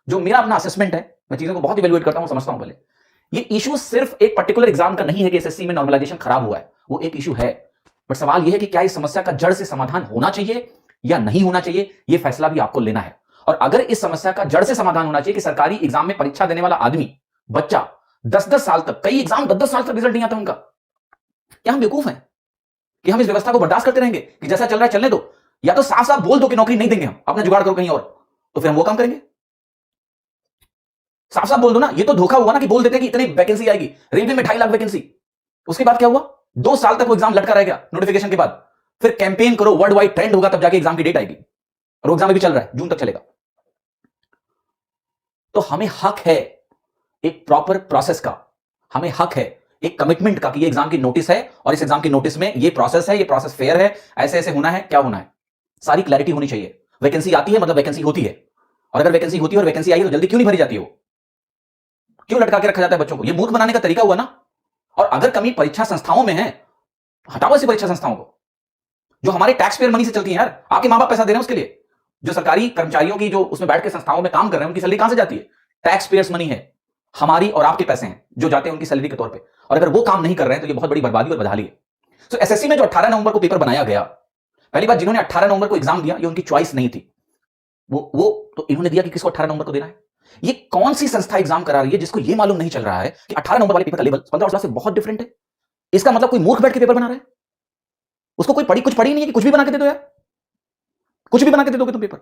जो मेरा अपना असेसमेंट है, मैं चीजों को बहुत इवेल्युएट करता हूं, समझता हूं पहले। ये इशू सिर्फ एक पर्टिकुलर एग्जाम का नहीं है कि एसएससी में नॉर्मलाइजेशन खराब हुआ है, वो एक इशू है, बट सवाल यह है कि क्या इस समस्या का जड़ से समाधान होना चाहिए या नहीं होना चाहिए, यह फैसला भी आपको लेना है। और अगर इस समस्या का जड़ से समाधान होना चाहिए कि सरकारी एग्जाम में परीक्षा देने वाला आदमी, बच्चा 10-10 साल तक, कई एग्जाम 10-10 साल तक रिजल्ट नहीं आता उनका, क्या हम बेवकूफ हैं कि हम इस व्यवस्था को बर्दाश्त करते रहेंगे कि जैसा चल रहा है चलने दो? या तो साफ साफ बोल दो कि नौकरी नहीं देंगे, हम अपना जुगाड़ करो कहीं और, तो फिर हम वो काम करेंगे। साफ साफ बोल दो ना। ये तो धोखा हुआ ना कि बोल देते कि इतनी वैकेंसी आएगी, रेलवे में 2.5 लाख वैकेंसी, उसके बाद क्या हुआ? 2 साल तक वो एग्जाम लटका रह गया नोटिफिकेशन के बाद। फिर कैंपेन करो, वर्ल्ड वाइड ट्रेंड होगा, तब जाके एग्जाम की डेट आएगी, और एग्जाम भी चल रहा है, जून तक चलेगा। तो हमें हक है एक प्रॉपर प्रोसेस का, हमें हक है एक कमिटमेंट का कि ये एग्जाम की नोटिस है और इस एग्जाम की नोटिस में ये प्रोसेस है, ये प्रोसेस फेयर है, ऐसे ऐसे होना है, क्या होना है, सारी क्लैरिटी होनी चाहिए। वैकेंसी आती है मतलब वैकेंसी होती है, और अगर वैकेंसी होती है और वैकेंसी आई है तो जल्दी क्यों नहीं भरी जाती हो? क्यों लटका के रखा जाता है बच्चों को? ये मूर्ख बनाने का तरीका हुआ ना। और अगर कमी परीक्षा संस्थाओं में है, हटाओ ऐसी परीक्षा संस्थाओं को जो हमारे टैक्स पेयर मनी से चलती है। यार आपके मां बाप पैसा दे रहे हैं उसके लिए। जो सरकारी कर्मचारियों की जो उसमें बैठ के संस्थाओं में काम कर रहे हैं, उनकी सैलरी कहां से जाती है? टैक्स पेयर्स मनी है, हमारी और आपके पैसे हैं जो जाते हैं उनकी सैलरी के तौर पे। और अगर वो काम नहीं कर रहे हैं तो ये बहुत बड़ी बर्बादी और बदहाली है। तो एसएससी में जो 18 नवंबर को पेपर बनाया गया, पहली बात, जिन्होंने 18 नवंबर को एग्जाम दिया ये उनकी चॉइस नहीं थी, वो तो इन्होंने दिया कि किसको 18 नवंबर को देना है। ये कौन सी संस्था एग्जाम करा रही है जिसको ये मालूम नहीं चल रहा है कि 18 नवंबर वाले पेपर का लेवल 15 और 16 से बहुत डिफरेंट है? इसका मतलब कोई मूर्ख बैठ के पेपर बना रहा है, उसको कोई कुछ पढ़ी नहीं है कि कुछ भी बना के दे दो यार, कुछ भी बना के दे दोगे तुम पेपर।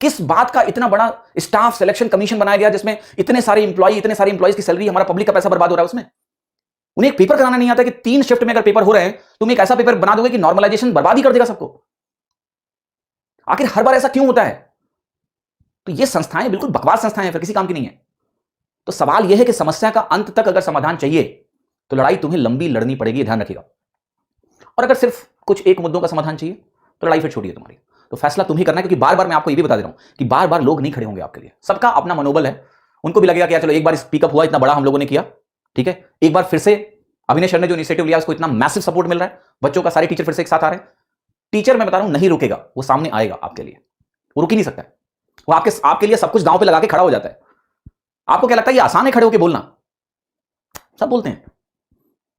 किस बात का इतना बड़ा स्टाफ सिलेक्शन कमीशन बनाया गया जिसमें इतने सारे इंप्लॉइज की सैलरी, हमारा पब्लिक का पैसा बर्बाद हो रहा है उसमें? उन्हें एक पेपर कराना नहीं आता कि 3 शिफ्ट में अगर पेपर हो रहे हैं तुम एक ऐसा पेपर बना दोगे कि नॉर्मलाइजेशन बर्बाद ही कर देगा सबको। आखिर हर बार ऐसा क्यों होता है? तो ये संस्थाएं बिल्कुल बकवास संस्थाएं हैं, फिर किसी काम की नहीं है। तो सवाल यह है कि समस्या का अंत तक अगर समाधान चाहिए तो लड़ाई तुम्हें लंबी लड़नी पड़ेगी, ध्यान रखिएगा। और अगर सिर्फ कुछ एक मुद्दों का समाधान चाहिए तो लड़ाई फिर छोटी है तुम्हारी। तो फैसला तुम ही करना है, क्योंकि बार बार मैं आपको ये भी बता दे रहा हूं कि बार बार लोग नहीं खड़े होंगे आपके लिए। सबका अपना मनोबल है, उनको भी लगेगा कि चलो एक बार स्पीकअप हुआ, इतना बड़ा हम लोगों ने किया, ठीक है, एक बार फिर से अभिनय सर ने जो इनिशिएटिव लिया उसको इतना मैसिव सपोर्ट मिल रहा है, बच्चों का, सारे टीचर फिर से एक साथ आ रहे हैं। टीचर मैं बता रहा हूं नहीं रुकेगा, वो सामने आएगा आपके लिए, वो रुक ही नहीं सकता है। वो आपके लिए सब कुछ दांव पे लगा के खड़ा हो जाता है। आपको क्या लगता है ये आसान है खड़े होकर बोलना? सब बोलते हैं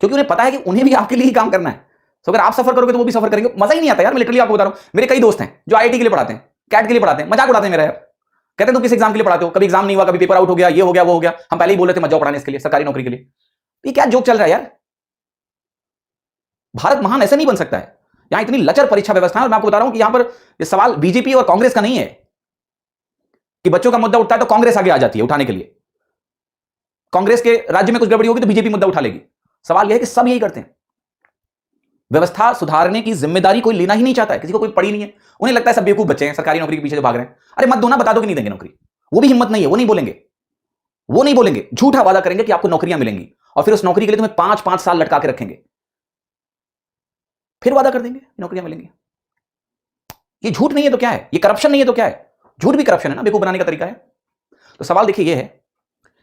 क्योंकि उन्हें पता है कि उन्हें भी आपके लिए ही काम करना है। तो अगर आप सफर करोगे तो वो भी सफर करेंगे। मजा ही नहीं आता यार, मैं लिटरली आपको बता रहा हूं। मेरे कई दोस्त हैं जो आईआईटी के लिए पढ़ाते हैं, कैट के लिए पढ़ाते हैं, मजाक उड़ाते हैं मेरा यार। कहते हैं तुम किस एग्जाम के लिए पढ़ाते हो? कभी एग्जाम नहीं हुआ, कभी पेपर आउट हो गया, ये हो गया, वो हो गया, हम पहले ही बोल रहे थे मत जाओ पढ़ाने इसके लिए, सरकारी नौकरी के लिए। ये क्या जोक चल रहा है यार? भारत महान ऐसे नहीं बन सकता है। यहां इतनी लचर परीक्षा व्यवस्था है। और मैं आपको बता रहा हूं कि यहां पर ये सवाल बीजेपी और कांग्रेस का नहीं है कि बच्चों का मुद्दा उठता है तो कांग्रेस आगे आ जाती है उठाने के लिए। कांग्रेस के राज्य में कुछ गड़बड़ी होगी तो बीजेपी मुद्दा उठा लेगी। सवाल यह है कि सब यही करते हैं। व्यवस्था सुधारने की जिम्मेदारी कोई लेना ही नहीं चाहता है, किसी को कोई पड़ी नहीं है। उन्हें लगता है सब बेवकूफ बच्चे हैं सरकारी नौकरी के पीछे जो भाग रहे हैं। अरे मत दो ना, बता दो कि नहीं देंगे नौकरी। वो भी हिम्मत नहीं है, वो नहीं बोलेंगे, वो नहीं बोलेंगे, झूठा वादा करेंगे कि आपको नौकरियां मिलेंगी और फिर उस नौकरी के लिए तुम्हें 5-5 साल लटका के रखेंगे, फिर वादा कर देंगे नौकरियां मिलेंगी। ये झूठ नहीं है तो क्या है? ये करप्शन नहीं है तो क्या है? झूठ भी करप्शन है ना, बेवकूफ बनाने का तरीका है। तो सवाल देखिए ये है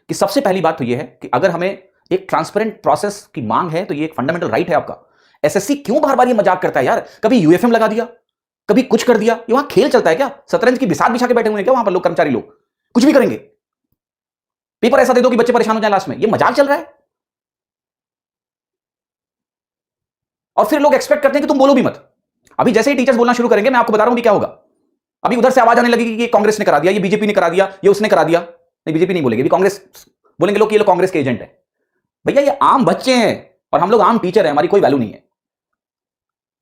कि सबसे पहली बात तो ये है कि अगर हमें एक ट्रांसपेरेंट प्रोसेस की मांग है तो ये एक फंडामेंटल राइट है आपका। एसएससी क्यों बार बार ये मजाक करता है यार? कभी यूएफएम लगा दिया, कभी कुछ कर दिया। ये वहां खेल चलता है क्या? शतरंज की बिसात बिछा के बैठे हुए हैं क्या वहां पर लोग, कर्मचारी लोग? कुछ भी करेंगे, पेपर ऐसा दे दो कि बच्चे परेशान हो जाए लास्ट में। ये मजाक चल रहा है। और फिर लोग एक्सपेक्ट करते हैं कि तुम बोलो भी मत। अभी जैसे ही टीचर्स बोलना शुरू करेंगे, मैं आपको बता रहा हूं कि क्या होगा। अभी उधर से आवाज आने लगेगी कि ये कांग्रेस ने करा दिया, ये बीजेपी ने करा दिया, ये उसने करा दिया। नहीं, बीजेपी नहीं बोलेगी, कांग्रेस बोलेंगे लोग कि ये लोग कांग्रेस के एजेंट है। भैया ये आम बच्चे हैं और हम लोग आम टीचर हैं, हमारी कोई वैल्यू नहीं है।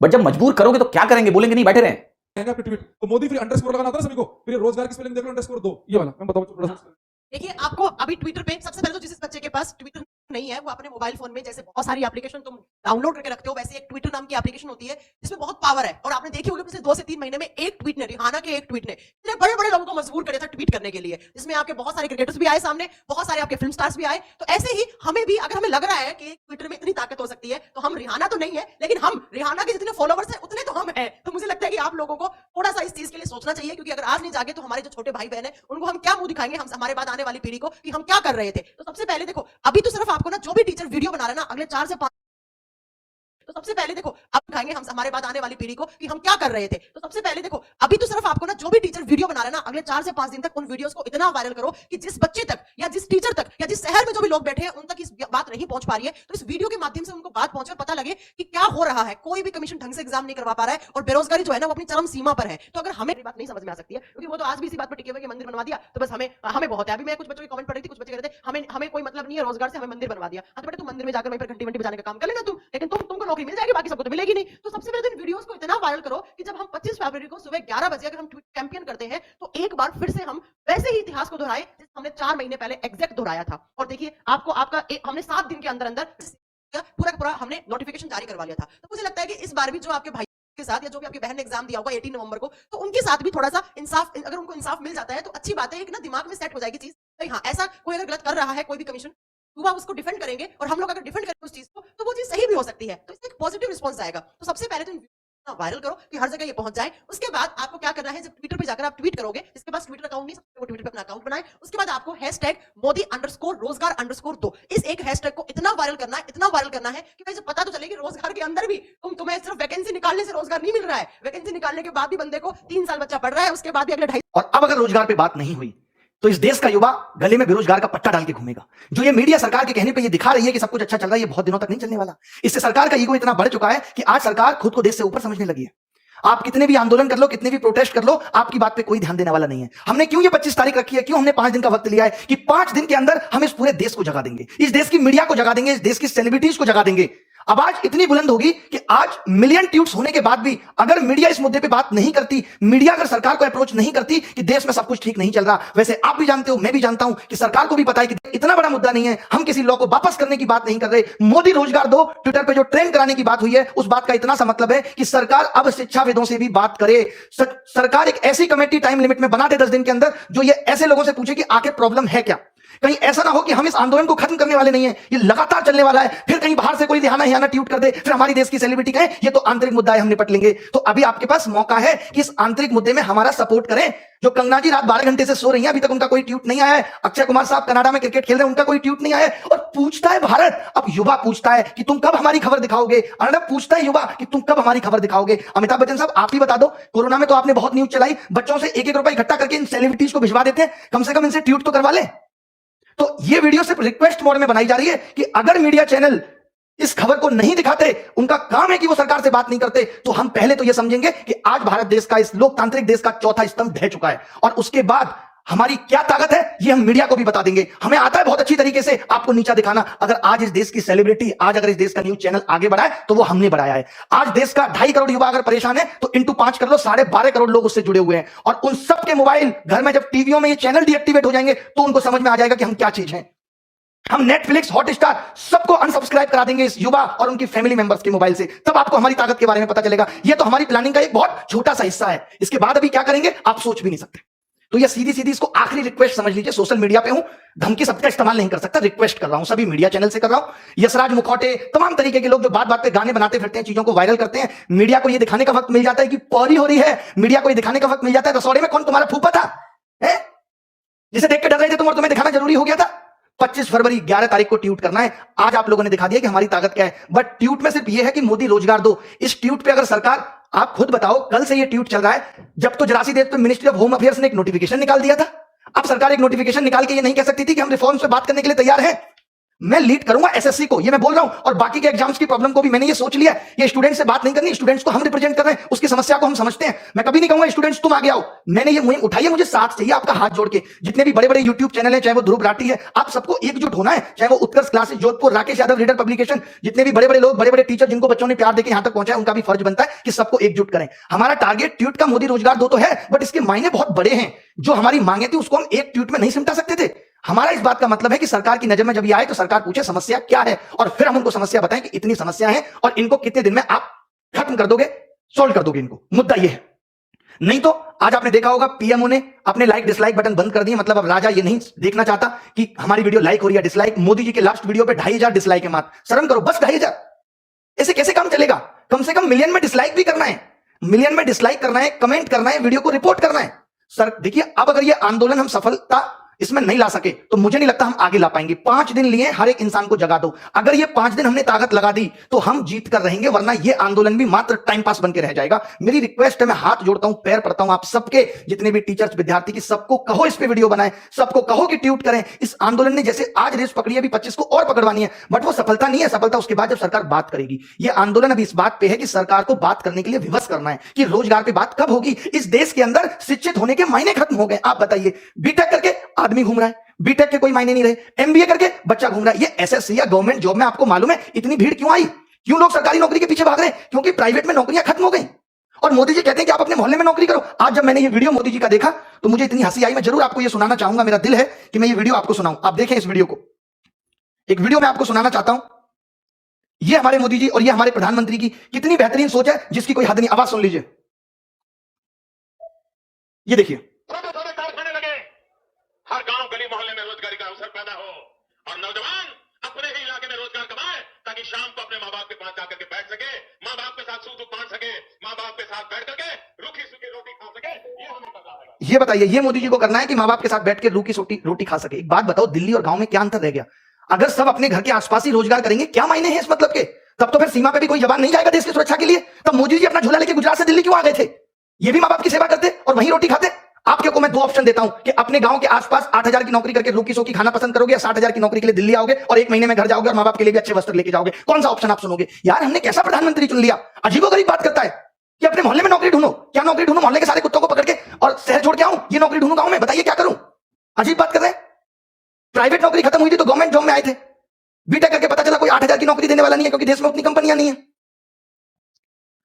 बट जब मजबूर करोगे तो क्या करेंगे? बोलेंगे नहीं, बैठे रहें। तो मोदी फिर अंडरस्कोर लगाना था सभी को, फिर रोजगार की स्पेलिंग देखो अंडरस्कोर दो, ये वाला मैं बताऊं थोड़ा सा। देखिए आपको अभी ट्विटर पे सबसे पहले तो जिस बच्चे के पास ट्विटर नहीं है वो अपने मोबाइल फोन में जैसे बहुत सारी एप्लीकेशन तुम डाउनलोड करके रखते हो, वैसे एक ट्विटर नाम की एप्लीकेशन होती है जिसमें बहुत पावर है। और आपने देखी होगी पिछले 2 से 3 महीने में एक ट्वीट ने, रिहाना के एक ट्वीट ने इतने बड़े बड़े लोगों को मजबूर कर दिया था ट्वीट करने के लिए, जिसमें आपके बहुत सारे क्रिकेटर्स भी आए सामने, बहुत सारे आपके फिल्म स्टार्स भी आए। तो ऐसे ही हमें भी अगर हमें लग रहा है कि ट्विटर में इतनी ताकत हो सकती है तो हम रिहाना तो नहीं है, लेकिन हम रिहाना के जितने फॉलोवर्स हैं उतने तो हम हैं। तो मुझे लगता है कि आप लोगों को थोड़ा सा इस चीज के लिए सोचना चाहिए, क्योंकि अगर आज नहीं जागे तो हमारे जो छोटे भाई बहन है उनको हम क्या मुंह दिखाएंगे, हम हमारे बाद आने वाली पीढ़ी को कि हम क्या कर रहे थे। तो सबसे पहले देखो, अभी तो सिर्फ आपको ना जो भी टीचर वीडियो बना रहे ना अगले 4 से 5 तो सबसे पहले देखो, अब दिखाएंगे हम हमारे बाद आने वाली पीढ़ी को कि हम क्या कर रहे थे। तो सबसे पहले देखो, अभी तो सिर्फ आपको ना जो भी टीचर वीडियो बना रहे हैं ना, अगले 4 से 5 दिन तक उन वीडियोस को इतना वायरल करो कि जिस बच्चे तक या जिस टीचर तक या जिस शहर में जो भी लोग बैठे हैं उन तक इस बात नहीं पहुंच पा रही है, तो इस वीडियो के माध्यम से उनको बात पहुंचे और पता लगे कि क्या हो रहा है। कोई भी कमीशन ढंग से एग्जाम नहीं करवा पा रहा है और बेरोजगारी जो है ना वो अपनी चरम सीमा पर है। तो अगर हमें बात नहीं समझ में आ सकती है, क्योंकि वो तो आज भी इसी बात पर टिके हुए कि मंदिर बनवा दिया तो बस हमें बहुत है। अभी मैं कुछ बच्चों की कमेंट पढ़ रही थी, कुछ बच्चे कह रहे थे हमें कोई मतलब नहीं है रोजगार से, हमें मंदिर बनवा दिया। हाँ तो बेटा तुम मंदिर में जाकर वहीं पर घंटी वंटी बजाने का काम कर लेना तुम, लेकिन तुमको नौकरी मिल जाएगी, बाकी सबको तो मिलेगी नहीं। तो सबसे पहले तो इन वीडियोस को इतना वायरल करो कि जब हम 25 फरवरी को सुबह 11 बजे अगर हम ट्वीट कैंपेन करते हैं तो एक बार फिर से हम वैसे ही इतिहास को दोहराएं जैसे हमने 4 महीने पहले एग्जैक्ट दोहराया था। और देखिए आपको हमने 7 दिन के अंदर अंदर पूरा का पूरा हमने नोटिफिकेशन जारी करवा लिया था। तो मुझे लगता है कि इस बार भी जो आपके भाई के साथ या जो भी आपकी बहन ने एग्जाम दिया होगा 18 नवंबर को, तो उनके साथ भी थोड़ा सा इंसाफ, अगर उनको इंसाफ मिल जाता है तो अच्छी बात है। एक ना दिमाग में सेट हो जाएगी चीज, हाँ ऐसा कोई अगर गलत कर रहा है कोई भी कमीशन, युवा उसको डिफेंड करेंगे और हम लोग अगर डिफेंड करें उस चीज को तो वो चीज सही भी हो सकती है। तो इससे एक पॉजिटिव रिस्पॉन्स आएगा। तो सबसे पहले तो वायरल करो कि हर जगह ये पहुंच जाए। उसके बाद आपको क्या करना है, जब ट्विटर पे जाकर आप ट्वीट करोगे, जिसके पास ट्विटर अकाउंट नहीं वो ट्विटर पे अपना अकाउंट बनाए। उसके बाद आपको #मोदी_रोजगार_2 इस एक हैशटैग को इतना वायरल करना है, इतना वायरल करना है कि भाई पता तो चले कि रोजगार के अंदर भी तुम्हें सिर्फ वैकेंसी निकालने से रोजगार नहीं मिल रहा है, वैकेंसी निकालने के बाद भी बंदे को 3 साल बच्चा पढ़ रहा है, उसके बाद भी अगले 2.5। और अब अगर रोजगार पे बात नहीं हुई तो इस देश का युवा गले में बेरोजगार का पट्टा डाल के घूमेगा। जो ये मीडिया सरकार के कहने पे ये दिखा रही है कि सब कुछ अच्छा चल रहा है, ये बहुत दिनों तक नहीं चलने वाला। इससे सरकार का ईगो इतना बढ़ चुका है कि आज सरकार खुद को देश से ऊपर समझने लगी है। आप कितने भी आंदोलन कर लो, कितने भी प्रोटेस्ट कर लो, आपकी बात पे कोई ध्यान देने वाला नहीं है। हमने क्यों ये 25 तारीख रखी है, क्यों हमने 5 दिन का वक्त लिया है कि 5 दिन के अंदर हम इस पूरे देश को जगा देंगे, इस देश की मीडिया को जगा देंगे, इस देश की सेलिब्रिटीज को जगा देंगे। आवाज इतनी बुलंद होगी कि आज मिलियन ट्वीट्स होने के बाद भी अगर मीडिया इस मुद्दे पे बात नहीं करती, मीडिया अगर सरकार को अप्रोच नहीं करती कि देश में सब कुछ ठीक नहीं चल रहा, वैसे आप भी जानते हो, मैं भी जानता हूं कि सरकार को भी पता है कि इतना बड़ा मुद्दा नहीं है, हम किसी लॉ को वापस करने की बात नहीं कर रहे। मोदी रोजगार दो ट्विटर पे जो ट्रेंड कराने की बात हुई है, उस बात का इतना सा मतलब है कि सरकार अब शिक्षाविदों से भी बात करे। सरकार एक ऐसी कमेटी टाइम लिमिट में बना दे 10 दिन के अंदर, जो ये ऐसे लोगों से पूछे कि आखिर प्रॉब्लम है क्या। कहीं ऐसा ना हो कि हम इस आंदोलन को खत्म करने वाले नहीं है, ये लगातार चलने वाला है, फिर कहीं बाहर से कोई रिहाना ट्वीट कर दे, फिर हमारी देश की सेलिब्रिटी कहे ये तो आंतरिक मुद्दा है, हम निपट लेंगे। तो अभी आपके पास मौका है कि इस आंतरिक मुद्दे में हमारा सपोर्ट करें। जो कंगना जी रात 12 घंटे से सो रही हैं, अभी तक उनका कोई ट्वीट नहीं आया है। अक्षय कुमार साहब कनाडा में क्रिकेट खेल रहे हैं, उनका कोई ट्वीट नहीं आया है। और पूछता है भारत, अब युवा पूछता है कि तुम कब हमारी खबर दिखाओगे। अर्णब पूछता है युवा कि तुम कब हमारी खबर दिखाओगे। अमिताभ बच्चन साहब आप ही बता दो, कोरोना में तो आपने बहुत न्यूज चलाई, बच्चों से 1-1 रुपए इकट्ठा करके इन सेलिब्रिटीज को भिजवा देते हैं, कम से कम इनसे ट्वीट तो करवा ले। तो ये वीडियो सिर्फ रिक्वेस्ट मोड में बनाई जा रही है कि अगर मीडिया चैनल इस खबर को नहीं दिखाते, उनका काम है कि वो सरकार से बात नहीं करते, तो हम पहले तो ये समझेंगे कि आज भारत देश का, इस लोकतांत्रिक देश का चौथा स्तंभ ढह चुका है। और उसके बाद हमारी क्या ताकत है ये हम मीडिया को भी बता देंगे। हमें आता है बहुत अच्छी तरीके से आपको नीचा दिखाना। अगर आज इस देश की सेलिब्रिटी, आज अगर इस देश का न्यूज चैनल आगे बढ़ा है तो वो हमने बढ़ाया है। आज देश का 2.5 करोड़ युवा अगर परेशान है तो इंटू 5 कर लो, 12.5 करोड़ लोग उससे जुड़े हुए हैं। और उन सबके मोबाइल घर में जब टीवियों में ये चैनल डीएक्टिवेट हो जाएंगे तो उनको समझ में आ जाएगा कि हम क्या चीज हैं। हम नेटफ्लिक्स, हॉटस्टार सबको अनसब्सक्राइब करा देंगे इस युवा और उनकी फैमिली मेंबर्स के मोबाइल से, तब आपको हमारी ताकत के बारे में पता चलेगा। ये तो हमारी प्लानिंग का एक बहुत छोटा सा हिस्सा है। इसके बाद अभी क्या करेंगे आप सोच भी नहीं सकते। तो ये सीधी सीधी इसको आखिरी रिक्वेस्ट समझ लीजिए। सोशल मीडिया पे हूं, धमकी सबका इस्तेमाल नहीं कर सकता, रिक्वेस्ट कर रहा हूं, सभी मीडिया चैनल से कर रहा हूं। यशराज मुखौटे, तमाम तरीके के लोग जो बात बात पे गाने बनाते फिरते हैं, चीजों को वायरल करते हैं, मीडिया को ये दिखाने का वक्त मिल जाता है कि पौरी हो रही है, मीडिया को ये दिखाने का वक्त मिल जाता है रसोड़े में कौन तुम्हारा फूफा था है? जिसे देख के डर रहे थे तुम और तुम्हें दिखाना जरूरी हो गया था। 25 फरवरी 11 तारीख को ट्वीट करना है। आज आप लोगों ने दिखा दिया कि हमारी ताकत क्या है। बट ट्वीट में सिर्फ यह है कि मोदी रोजगार दो। इस ट्वीट पे अगर सरकार, आप खुद बताओ, कल से ये ट्वीट चल रहा है, जब तो जरासी देश पे मिनिस्ट्री ऑफ होम अफेयर्स ने एक नोटिफिकेशन निकाल दिया था। अब सरकार एक नोटिफिकेशन निकाल के ये नहीं कह सकती थी कि हम रिफॉर्म्स पे बात करने के लिए तैयार हैं। मैं लीड करूंगा एसएससी को, ये मैं बोल रहा हूं, और बाकी के एग्जाम्स की प्रॉब्लम को भी मैंने ये सोच लिया। ये स्टूडेंट से बात नहीं करनी, स्टूडेंट्स को हम रिप्रेजेंट कर रहे हैं, उसकी समस्या को हम समझते हैं। मैं कभी नहीं कहूंगा स्टूडेंट्स तुम आगे आओ। मैंने ये मुहिम उठाई है, मुझे साथ चाहिए आपका हाथ जोड़ के। जितने भी बड़े बड़े यूट्यूब चैनल है, चाहे वो ध्रुव राठी है, आप सबको एकजुट होना है। चाहे वो Utkarsh classes Jodhpur, Rakesh Yadav reader publication, जितने भी बड़े बड़े लोग, बड़े बड़े टीचर जिनको बच्चों ने प्यार देके यहां तक पहुंचा है, उनका भी फर्ज बनता है कि सबको एकजुट करें। हमारा टारगेट ट्वीट का मोदी रोजगार दो तो है, बट इसके मायने बहुत बड़े हैं। जो हमारी मांगे थी उसको हम एक ट्वीट में नहीं सिमटा सकते थे। हमारा इस बात का मतलब है कि सरकार की नजर में जब ये आए तो सरकार पूछे समस्या क्या है, और फिर हम उनको समस्या बताएं कि इतनी समस्या है और इनको कितने दिन में आप खत्म कर दोगे, सॉल्व कर दोगे इनको। मुद्दा ये है। नहीं तो आज आपने देखा होगा पीएमओ ने अपने लाइक डिसलाइक बटन बंद कर दिए। मतलब अब राजा ये नहीं देखना चाहता कि हमारी वीडियो लाइक हो रही है डिसलाइक। मोदी जी के लास्ट वीडियो पे 2500 डिसलाइक है मात्र। शर्म करो, बस 2500। ऐसे कैसे काम चलेगा? कम से कम मिलियन में डिसलाइक भी करना है, मिलियन में डिसलाइक करना है, कमेंट करना है, वीडियो को रिपोर्ट करना है। सर देखिए, अब अगर ये आंदोलन हम सफलता इसमें नहीं ला सके तो मुझे नहीं लगता हम आगे ला पाएंगे। 5 दिन लिए, हर एक इंसान को जगा दो। अगर ये 5 दिन हमने ताकत लगा दी तो हम जीत कर रहेंगे, वरना ये आंदोलन भी मात्र टाइम पास बन के रह जाएगा। मेरी रिक्वेस्ट है, मैं हाथ जोड़ता हूं, पैर पड़ता हूं आप सबके, जितने भी टीचर्स विद्यार्थी की, सबको कहो इस पे वीडियो बनाएं, सबको कहो कि ट्वीट करें। इस आंदोलन ने जैसे आज रेस पकड़ी है, अभी 25 को और पकड़वानी है, बट वो सफलता नहीं है। सफलता उसके बाद जब सरकार बात करेगी। ये आंदोलन अभी इस बात पे है कि सरकार को बात करने के लिए विवश करना है कि रोजगार पे बात कब होगी। इस देश के अंदर शिक्षित होने के मायने खत्म हो गए। आप बताइए, बीटेक करके आदमी घूम रहा है, बीटेक के कोई मायने नहीं रहे, एमबीए करके बच्चा घूम रहा है। ये एसएससी या गवर्नमेंट जॉब में आपको मालूम है इतनी भीड़ क्यों आई? क्यों लोग सरकारी नौकरी के पीछे भाग रहे हैं? क्योंकि प्राइवेट में नौकरियां खत्म हो गई और मोदी जी कहते हैं कि आप अपने मोहल्ले में नौकरी करो। आज जब मैंने ये वीडियो मोदी जी का देखा तो मुझे इतनी हंसी आई, मैं जरूर आपको ये सुनाना चाहूंगा। मेरा दिल है कि मैं ये वीडियो आपको सुनाऊं। आप देखें इस वीडियो को। एक वीडियो मैं आपको सुनाना चाहता हूं। ये हमारे मोदी जी और ये हमारे प्रधानमंत्री की कितनी बेहतरीन सोच है, जिसकी कोई हद नहीं। आवाज सुन लीजिए, ये देखिए। छोटे कारखाने लगे, हर गांव गली मोहल्ले में रोजगारी का अवसर पैदा हो और नौजवान अपने ही इलाके में रोजगार कमाए, ताकि शाम को अपने माँ बाप के पास जाकर के बैठ सके, माँ बाप के साथ सूत बांट सके, माँ बाप के साथ बैठ करके रूखी सूखी रोटी खा सके। ये हमें पता है। ये बताइए, ये मोदी जी को करना है कि माँ बाप के साथ बैठ के रूखी सूखी रोटी खा सके। एक बात बताओ, दिल्ली और गांव में क्या अंतर रह गया? अगर सब अपने घर के आसपास ही रोजगार करेंगे, क्या मायने हैं इस मतलब के? तब तो फिर सीमा पे भी कोई जवान नहीं जाएगा देश की सुरक्षा के लिए। तब मोदी जी अपना झोला लेके गुजरात से दिल्ली क्यों आ गए थे? ये भी माँ बाप की सेवा करते और वहीं रोटी खाते। आपके को मैं 2 ऑप्शन देता हूं कि अपने गांव के आसपास 8,000 की नौकरी करके रूखी सूखी खाना पसंद करोगे, या 60,000 की नौकरी के लिए दिल्ली आओगे और 1 महीने में घर जाओगे और माँ बाप के लिए भी अच्छे वस्त्र लेके जाओगे। कौन सा ऑप्शन आप सुनोगे? यार, हमने कैसा प्रधानमंत्री चुन लिया। अजीबोगरीब बात करता है कि अपने मोहल्ले में नौकरी ढूंढो। क्या नौकरी ढूंढो? मोहल्ले के सारे कुत्तों को पकड़ के और शहर छोड़ के आऊं? ये नौकरी ढूंढूं गांव में? बताइए क्या करूं? अजीब बात कर रहे हैं। प्राइवेट नौकरी खत्म हुई थी तो गवर्नमेंट जॉब में आए थे। बीटेक करके पता चला कोई 8,000 की नौकरी देने वाला नहीं है, क्योंकि देश में उतनी कंपनियां नहीं है।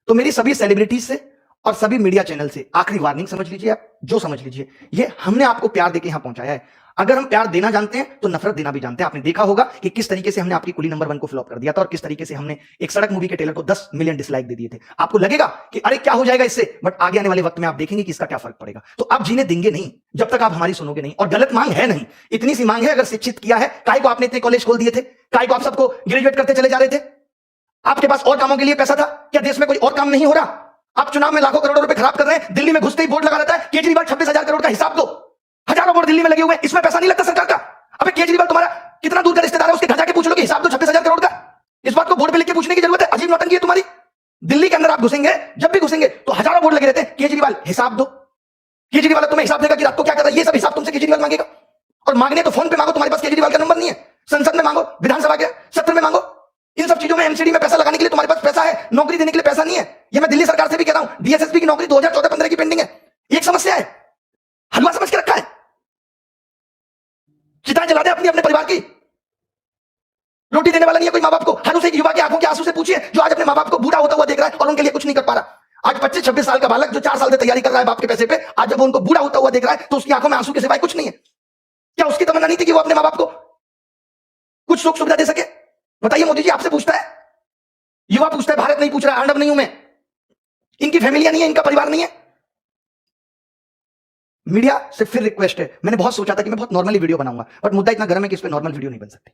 तो मेरी सभी सेलिब्रिटीज से और सभी मीडिया चैनल से आखिरी वार्निंग समझ लीजिए, आप जो समझ लीजिए, ये हमने आपको प्यार देके यहां पहुंचाया है। अगर हम प्यार देना जानते हैं तो नफरत देना भी जानते हैं। आपने देखा होगा कि किस तरीके से हमने आपकी कुली नंबर 1 को फ्लॉप कर दिया था और किस तरीके से हमने एक सड़क मूवी के ट्रेलर को 10 मिलियन डिसलाइक दे दिए थे। आपको लगेगा कि अरे क्या हो जाएगा इससे, बट आगे आने वाले वक्त में आप देखेंगे कि इसका क्या फर्क पड़ेगा। तो आप जीने देंगे नहीं जब तक आप हमारी सुनोगे नहीं। और गलत मांग है नहीं, इतनी सी मांग है। अगर शिक्षित किया है, काहे को आपने इतने कॉलेज खोल दिए थे? काहे को आप सबको ग्रेजुएट करते चले जा रहे थे? आपके पास और कामों के लिए पैसा था क्या? देश में कोई और काम नहीं हो रहा? आप चुनाव में लाखों करोड़ों रुपए खराब कर रहे हैं। दिल्ली में घुसते ही बोर्ड लगा रहता है, केजरीवाल 26,000 करोड़ का हिसाब दो। हजारों बोर्ड दिल्ली में लगे हुए हैं, इसमें पैसा नहीं लगता सरकार का। अबे केजरीवाल तुम्हारा कितना दूर का रिश्तेदार है, उसके घर जाके पूछ लो कि हिसाब दो 26,000 करोड़ का। इस बात को बोर्ड पे लिख के पूछने की जरूरत है? अजीब नौटंकी है तुम्हारी। दिल्ली के अंदर आप घुसेंगे, जब भी घुसेंगे तो हजारों बोर्ड लगे रहते हैं, केजरीवाल हिसाब दो। केजरीवाल तुम्हें हिसाब देगा कि रात को क्या कर रहा है, ये सब हिसाब तुमसे केजरीवाल मांगेगा। और मांगने तो फोन पे मांगो, तुम्हारे पास केजरीवाल का नंबर नहीं है। संसद में मांगो, विधानसभा के सत्र में मांगो। इन सब चीजों में एमसीडी में पैसा लगाने के लिए तुम्हारे पास पैसा है, नौकरी देने के लिए पैसा नहीं है। ये मैं दिल्ली सरकार से भी कह रहा हूं, डीएसएसपी की नौकरी 2014-15 की पेंडिंग है। एक समस्या है, हलवा समझ के रखा है। चिताएं जला दे अपनी अपने परिवार की। रोटी देने वाला नहीं है कोई माँ बाप को। हर उस एक युवा की आंखों के आंसू से पूछिए जो आज अपने माँ बाप को बूढ़ा होता हुआ देख रहा है और उनके लिए कुछ नहीं कर पा रहा। आज 25-26 साल का बालक जो 4 साल से तैयारी कर रहा है बाप के पैसे पे, आज जब वो उनको बूढ़ा होता हुआ देख रहा है तो उसकी आंखों में आंसू के सिवाय कुछ नहीं है। क्या उसकी तमन्ना नहीं थी कि वो अपने माँ बाप को कुछ सुख सुविधा दे सके? बताइए, मोदी जी आपसे पूछता है, युवा पूछता है, भारत नहीं पूछ रहा, आंडव नहीं हूं मैं। इनकी फैमिलियां नहीं है, इनका परिवार नहीं है। मीडिया से फिर रिक्वेस्ट है, मैंने बहुत सोचा था कि मैं बहुत नॉर्मली वीडियो बनाऊंगा, बट मुद्दा इतना गर्म है कि इस पे नॉर्मल वीडियो नहीं बन सकती।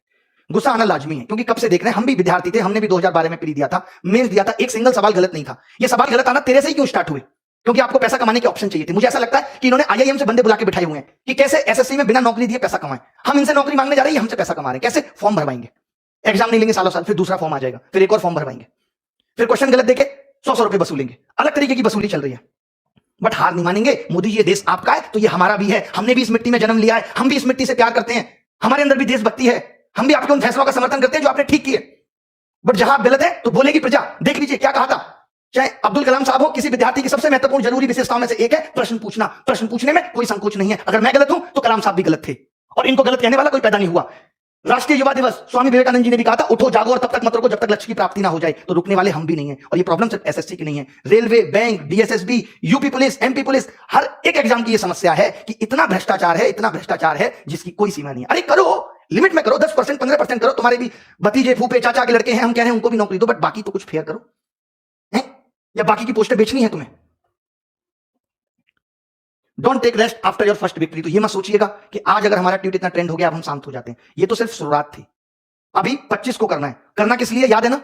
गुस्सा आना लाजमी है, क्योंकि कब से देख रहे हैं, हम भी विद्यार्थी थे, हमने भी 2012 में प्री दिया था, मेंस दिया था, एक सिंगल सवाल गलत नहीं था। ये सवाल गलत आना तेरे से ही क्यों स्टार्ट हुए? क्योंकि आपको पैसा कमाने के ऑप्शन चाहिए थे। मुझे ऐसा लगता है कि इन्होंने आईआईएम से बंदे बुला के बिठाए हुए हैं कि कैसे एसएससी में बिना नौकरी दिए पैसा कमाएं। हम इनसे नौकरी मांगने जा रहे हैं, हमसे पैसा कमा रहे हैं। कैसे? फॉर्म भरवाएंगे, एग्जाम नहीं लेंगे सालों साल, फिर दूसरा फॉर्म आ जाएगा, फिर एक और फॉर्म भरवाएंगे, फिर क्वेश्चन गलत देके 100 रुपए वसूलेंगे। अलग तरीके की वसूली चल रही है, बट हार नहीं मानेंगे। मोदी, ये देश आपका है तो ये हमारा भी है। हमने भी इस मिट्टी में जन्म लिया है, हम भी इस मिट्टी से प्यार करते हैं, हमारे अंदर भी देशभक्ति है। हम भी आपके उन फैसलों का समर्थन करते हैं जो आपने ठीक किए। बट जहां आप गलत है तो बोलेगी प्रजा। देख लीजिए क्या कहा था, चाहे अब्दुल कलाम साहब हो, किसी विद्यार्थी की सबसे महत्वपूर्ण जरूरी विशेषताओं में से एक है प्रश्न पूछना। प्रश्न पूछने में कोई संकोच नहीं है। अगर मैं गलत हूं तो कलाम साहब भी गलत थे, और इनको गलत कहने वाला कोई पैदा नहीं हुआ। राष्ट्रीय युवा दिवस, स्वामी विवेकानंद जी ने भी कहा था, उठो जागो और तब तक मत रुको जब तक लक्ष्य की प्राप्ति ना हो जाए। तो रुकने वाले हम भी नहीं है। और ये प्रॉब्लम सिर्फ एसएससी की नहीं है, railway, bank, DSSB, UP police, MP police, हर एक एग्जाम की ये समस्या है कि इतना भ्रष्टाचार है, इतना भ्रष्टाचार है जिसकी कोई सीमा नहीं है। अरे करो, लिमिट में करो, 10%, 15% करो। तुम्हारे भी भतीजे, फूफे, चाचा के लड़के हैं, हम कह रहे हैं उनको भी नौकरी दो, बट बाकी तो कुछ फेयर करो। हैं? या बाकी की पोस्टें बेचनी है तुम्हें? Don't take rest after your first victory. तो ये मत सोचिएगा कि आज अगर हमारा ट्वीट इतना ट्रेंड हो गया अब हम शांत हो जाते हैं। ये तो सिर्फ शुरुआत थी। अभी 25 को करना है। करना किस लिए? याद है ना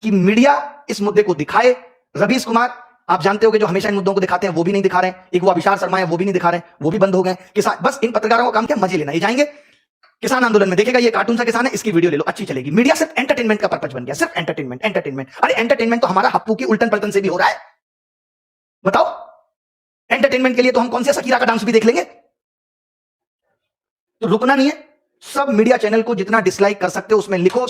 कि मीडिया इस मुद्दे को दिखाए, रवीश कुमार आप जानते हो कि जो हमेशा इन मुद्दों को दिखाते हैं वो भी नहीं दिखा रहे हैं। एक वो अभिषार शर्मा है, वो भी नहीं दिखा रहे हैं, वो भी बंद हो गए। किसान, बस इन पत्रकारों का काम क्या, मजे लेना। ये जाएंगे किसान आंदोलन में, देखेगा ये कार्टून सा किसान है, इसकी वीडियो ले लो, अच्छी चलेगी। मीडिया सिर्फ एंटरटेनमेंट का पर्पज बन गया, सिर्फ एंटरटेनमेंट, एंटरटेनमेंट। अरे एंटरटेनमेंट तो हमारा हप्पू की उल्टन पलटन से भी हो रहा है। बताओ, एंटरटेनमेंट के लिए तो हम कौन से शकीरा का डांस भी देख लेंगे। तो रुकना नहीं है। सब मीडिया चैनल को जितना डिसलाइक कर सकते हो उसमें लिखो।